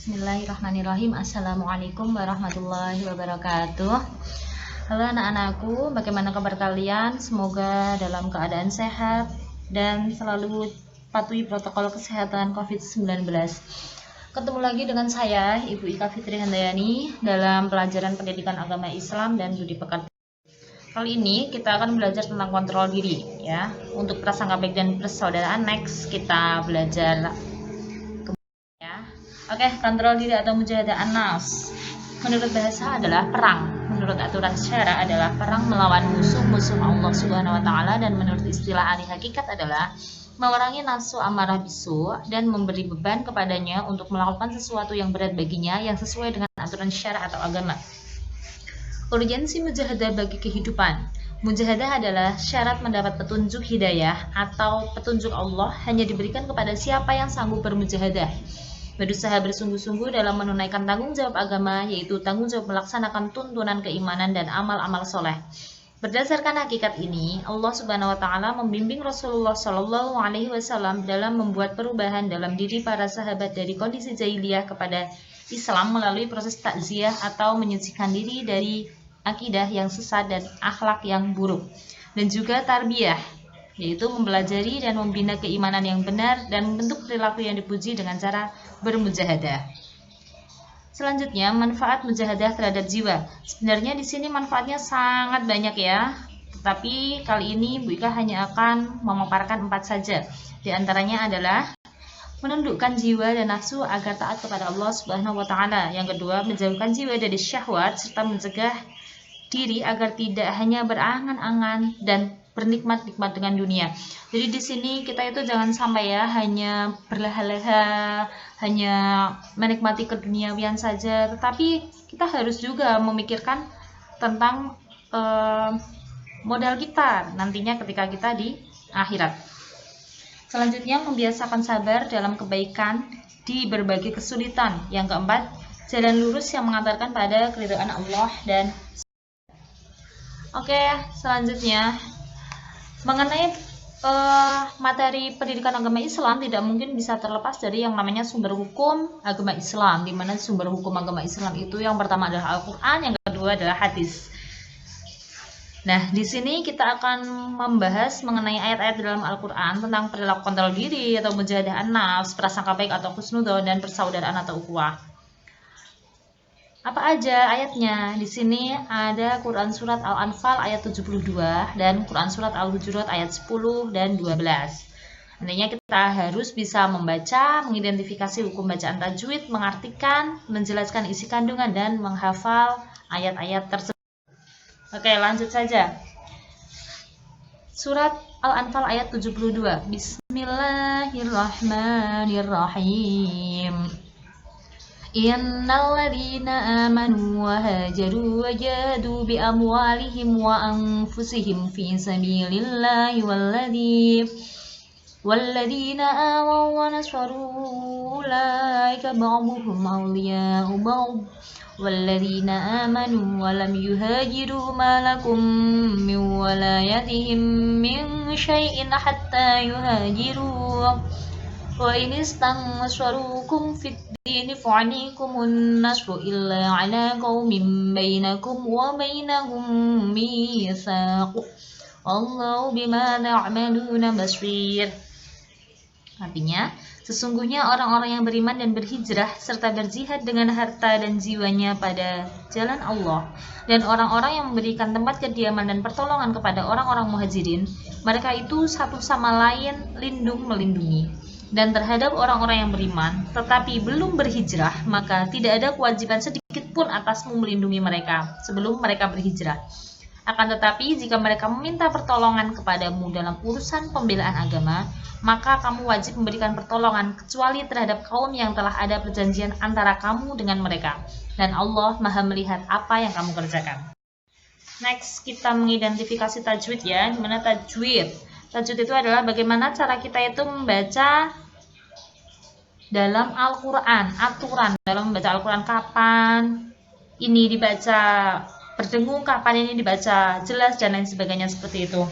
Bismillahirrahmanirrahim. Assalamualaikum warahmatullahi wabarakatuh. Halo anak-anakku, bagaimana kabar kalian? Semoga dalam keadaan sehat dan selalu patuhi protokol kesehatan COVID-19. Ketemu lagi dengan saya, Ibu Ika Fitri Handayani, dalam pelajaran pendidikan agama Islam dan budi pekerti. Kali ini kita akan belajar tentang kontrol diri, ya. Untuk prasangka baik dan persaudaraan, next kita belajar. Oke, kontrol diri atau mujahadah an-nafs. Menurut bahasa adalah perang. Menurut aturan syara adalah perang melawan musuh-musuh Allah Subhanahu wa taala, dan menurut istilah ahli hakikat adalah memerangi nafsu amarah bisu dan memberi beban kepadanya untuk melakukan sesuatu yang berat baginya yang sesuai dengan aturan syara atau agama. Urgensi mujahadah bagi kehidupan. Mujahadah adalah syarat mendapat petunjuk hidayah atau petunjuk Allah hanya diberikan kepada siapa yang sanggup bermujahadah, berusaha bersungguh-sungguh dalam menunaikan tanggung jawab agama, yaitu tanggung jawab melaksanakan tuntunan keimanan dan amal-amal soleh. Berdasarkan hakikat ini, Allah Subhanahu wa taala membimbing Rasulullah Shallallahu alaihi wasallam dalam membuat perubahan dalam diri para sahabat dari kondisi jahiliyah kepada Islam melalui proses takziah atau menyucikan diri dari akidah yang sesat dan akhlak yang buruk, dan juga tarbiyah, yaitu mempelajari dan membina keimanan yang benar dan membentuk perilaku yang dipuji dengan cara bermujahadah. Selanjutnya, manfaat mujahadah terhadap jiwa. Sebenarnya di sini manfaatnya sangat banyak ya, tetapi kali ini Bu Ika hanya akan memaparkan 4 saja. Di antaranya adalah menundukkan jiwa dan nafsu agar taat kepada Allah Subhanahu wa taala. Yang kedua, menjauhkan jiwa dari syahwat serta mencegah diri agar tidak hanya berangan-angan dan bernikmat-nikmat dengan dunia. Jadi di sini kita itu jangan sampai ya hanya berleha-leha, hanya menikmati keduniawian saja, tetapi kita harus juga memikirkan tentang modal kita nantinya ketika kita di akhirat. Selanjutnya, membiasakan sabar dalam kebaikan di berbagai kesulitan. Yang keempat, jalan lurus yang mengantarkan pada keridhaan Allah dan Oke, selanjutnya mengenai materi pendidikan agama Islam tidak mungkin bisa terlepas dari yang namanya sumber hukum agama Islam, di mana sumber hukum agama Islam itu yang pertama adalah Al-Qur'an, yang kedua adalah hadis. Nah, di sini kita akan membahas mengenai ayat-ayat dalam Al-Qur'an tentang perilaku kontrol diri atau mujahadah an-nafs, prasangka baik atau husnudzon, dan persaudaraan atau ukhuwah. Apa aja ayatnya? Di sini ada Quran Surat Al-Anfal ayat 72 dan Quran Surat Al-Hujurat ayat 10 dan 12. Intinya kita harus bisa membaca, mengidentifikasi hukum bacaan tajwid, mengartikan, menjelaskan isi kandungan, dan menghafal ayat-ayat tersebut. Oke, lanjut saja. Surat Al-Anfal ayat 72. Bismillahirrahmanirrahim. Innal ladzina amanu wa hajaru wa jahadu bi amwalihim wa anfusihim fi sabilillahi walladzina awaw wa nasaru ulaika ba'duhum awliya'u ba'd walladzina amanu wa lam yuhajiru ma lakum min walayatihim min syai'in hatta yuhajiru wa in istansharukum fid dini fa'alaikum nasru illa ala qaumin bainakum wa bainahum mitsaq wallahu bima ta'maluna basir. Artinya, sesungguhnya orang-orang yang beriman dan berhijrah serta berjihad dengan harta dan jiwanya pada jalan Allah, dan orang-orang yang memberikan tempat kediaman dan pertolongan kepada orang-orang muhajirin, mereka itu satu sama lain lindung melindungi. Dan terhadap orang-orang yang beriman tetapi belum berhijrah, maka tidak ada kewajiban sedikit pun atasmu melindungi mereka sebelum mereka berhijrah. Akan tetapi jika mereka meminta pertolongan kepadamu dalam urusan pembelaan agama, maka kamu wajib memberikan pertolongan kecuali terhadap kaum yang telah ada perjanjian antara kamu dengan mereka, dan Allah Maha melihat apa yang kamu kerjakan. Next, kita mengidentifikasi tajwid ya. Dimana tajwid? Tajwid itu adalah bagaimana cara kita itu membaca dalam Al-Quran, aturan dalam membaca Al-Quran, kapan ini dibaca berdengung, kapan ini dibaca jelas, dan lain sebagainya seperti itu.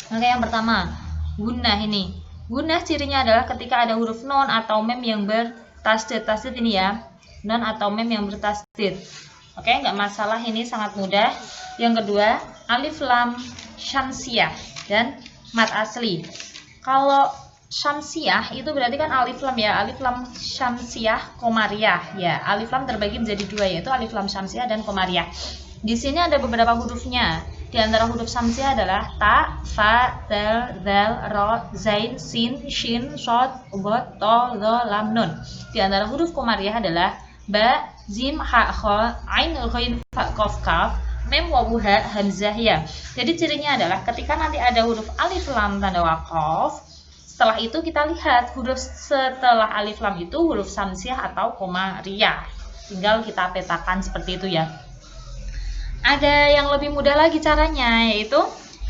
Oke, yang pertama, gunnah ini. Gunnah cirinya adalah ketika ada huruf non atau mem yang bertasdid. Tasdid ini ya, non atau mem yang bertasdid. Oke, nggak masalah, ini sangat mudah. Yang kedua, alif lam syamsiah dan mat asli. Kalau syamsiah itu berarti kan alif lam ya, alif lam syamsiah komariah ya. Alif lam terbagi menjadi dua, yaitu alif lam syamsiah dan komariah. Di sini ada beberapa hurufnya. Di antara huruf syamsiah adalah ta, fa, dal, zal, ro, zain, sin, shin, shod, bot, to, do, lam, nun. Di antara huruf komariah adalah ba, jim, ha, kha, ain, ghain, fa, qaf, kaf, mem, wawu, ha, hamzah, ya. Jadi cirinya adalah ketika nanti ada huruf alif lam tanda waqaf, setelah itu kita lihat huruf setelah alif lam itu huruf syamsiah atau komariah. Tinggal kita petakan seperti itu ya. Ada yang lebih mudah lagi caranya, yaitu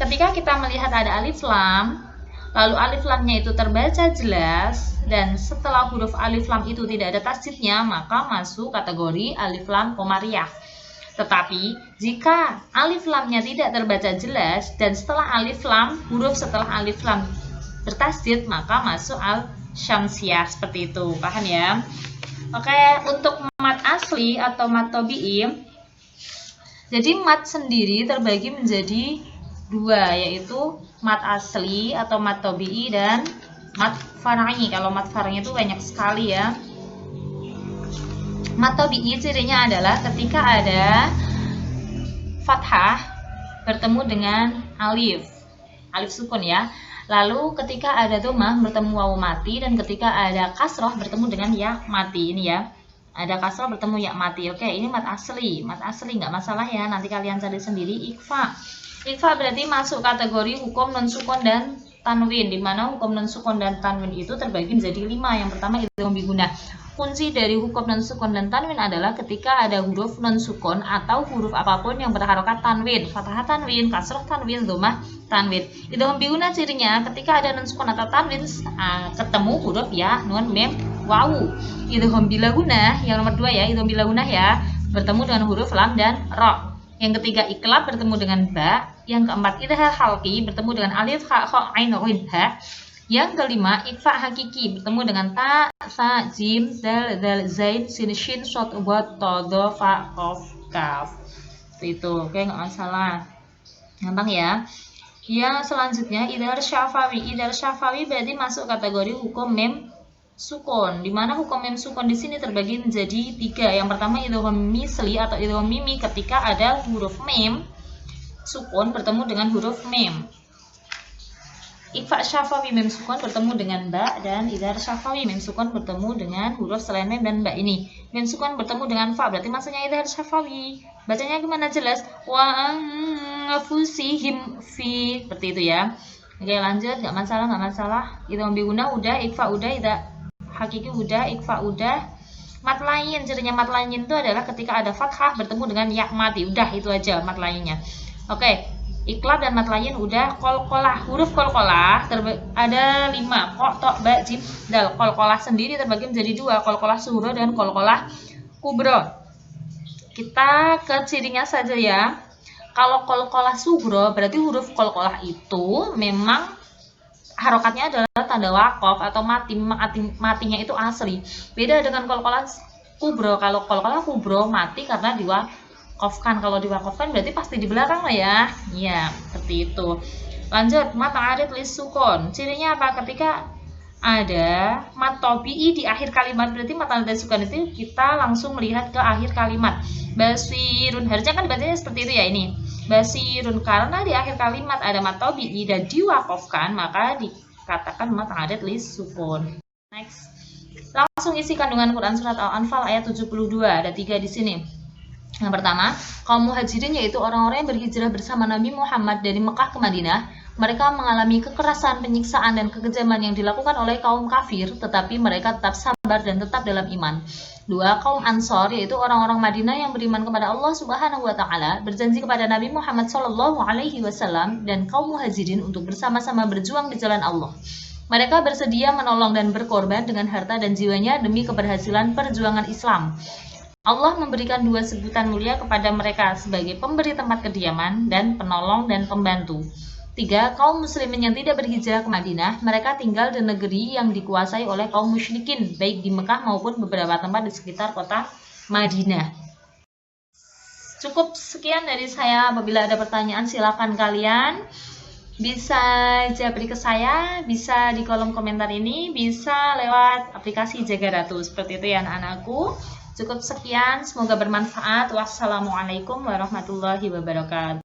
ketika kita melihat ada alif lam, lalu alif lamnya itu terbaca jelas, dan setelah huruf alif lam itu tidak ada tasdidnya, maka masuk kategori alif lam komariah. Tetapi jika alif lamnya tidak terbaca jelas, dan setelah alif lam, huruf setelah alif lam bertasdid, maka masuk al syamsiah, seperti itu. Paham ya? Oke, untuk mat asli atau mat tabi'i, jadi mat sendiri terbagi menjadi dua, yaitu mat asli atau mat tabi'i dan mat far'i. Kalau mat far'i itu banyak sekali ya. Mat tabi'i cirinya adalah ketika ada fathah bertemu dengan alif sukun ya. Lalu ketika ada dhammah bertemu wawu mati, dan ketika ada kasroh bertemu dengan ya mati. Ini ya, ada kasroh bertemu ya mati. Oke, ini mat asli nggak masalah ya, nanti kalian cari sendiri. Ikhfa berarti masuk kategori hukum non sukun dan tanwin, di mana hukum non sukun dan tanwin itu terbagi menjadi 5. Yang pertama idgham biguna. Kunci dari hukum non sukun dan tanwin adalah ketika ada huruf non sukun atau huruf apapun yang berharokat tanwin, fathah tanwin, kasroh tanwin, dhammah tanwin. Idgham biguna cirinya ketika ada non sukun atau tanwin ketemu huruf ya, nun, mem, wawu. Idgham bilaguna yang nomor 2 ya, idgham bilaguna ya, bertemu dengan huruf lam dan ro. Yang ketiga iklab bertemu dengan ba. Yang keempat idhar halqi bertemu dengan alif, ha, kha, ain, ghain, ha. Yang kelima ikhfa hakiki bertemu dengan ta, sa, jim, dal, zain, sin, shin, shod, bot, to, do, fa, qaf, kaf. Itu oke, nggak masalah, gampang ya. Yang selanjutnya idhar syafawi berarti masuk kategori hukum mem sukun, di mana hukum mem sukun di sini terbagi menjadi 3. Yang pertama idgham misli atau idgham mimi, ketika ada huruf mem sukun bertemu dengan huruf mem. Ikhfa syafawi mem sukun bertemu dengan ba, dan idhar syafawi mem sukun bertemu dengan huruf selain mem dan ba. Ini mem sukun bertemu dengan fa, berarti maksudnya idhar syafawi. Bacanya gimana? Jelas, wa anfusihim fi, seperti itu ya. Oke, lanjut, nggak masalah. Idgham biguna udah, ikhfa udah, idhar hakiki udah, ikhfa udah. Mat lain, cirinya mat lain itu adalah ketika ada fathah bertemu dengan ya mati. Udah, itu aja mat lainnya. Oke, iklab dan mat lain udah. Qalqalah, huruf qalqalah ada 5, ko, to, ba, jim, dal. Qalqalah sendiri terbagi menjadi 2, qalqalah sughra dan qalqalah kubra. Kita ke cirinya saja ya. Kalau qalqalah sughra berarti huruf qalqalah itu memang harokatnya adalah tanda waqaf atau mati, matinya itu asli. Beda dengan qalqalah kubra. Kalau qalqalah kubra mati karena diwaqafkan. Kalau diwaqafkan berarti pasti di belakang lah ya. Iya, seperti itu. Lanjut, mat arid lis sukun. Cirinya apa? Ketika ada mat tabi'i di akhir kalimat, berarti mat arid lis sukun itu kita langsung melihat ke akhir kalimat. Basirun, harusnya kan bacanya seperti itu ya ini. Basirun, karena di akhir kalimat ada mat tabi'i dan diwaqafkan, maka dikatakan mat arid lis sukun. Next. Langsung isi kandungan Quran surat Al-Anfal ayat 72. Ada 3 di sini. Yang pertama, kaum muhajirin yaitu orang-orang yang berhijrah bersama Nabi Muhammad dari Mekah ke Madinah. Mereka mengalami kekerasan, penyiksaan, dan kekejaman yang dilakukan oleh kaum kafir, tetapi mereka tetap sabar dan tetap dalam iman. 2. Kaum Ansor yaitu orang-orang Madinah yang beriman kepada Allah Subhanahu wa Ta'ala, berjanji kepada Nabi Muhammad SAW dan kaum muhajirin untuk bersama-sama berjuang di jalan Allah. Mereka bersedia menolong dan berkorban dengan harta dan jiwanya demi keberhasilan perjuangan Islam. Allah memberikan 2 sebutan mulia kepada mereka sebagai pemberi tempat kediaman dan penolong dan pembantu. 3. Kaum muslimin yang tidak berhijrah ke Madinah, mereka tinggal di negeri yang dikuasai oleh kaum musyrikin, baik di Mekah maupun beberapa tempat di sekitar kota Madinah. Cukup sekian dari saya. Apabila ada pertanyaan silakan kalian bisa japri ke saya, bisa di kolom komentar ini, bisa lewat aplikasi Jaga Ratu. Seperti itu ya anak-anakku. Cukup sekian, semoga bermanfaat. Wassalamualaikum warahmatullahi wabarakatuh.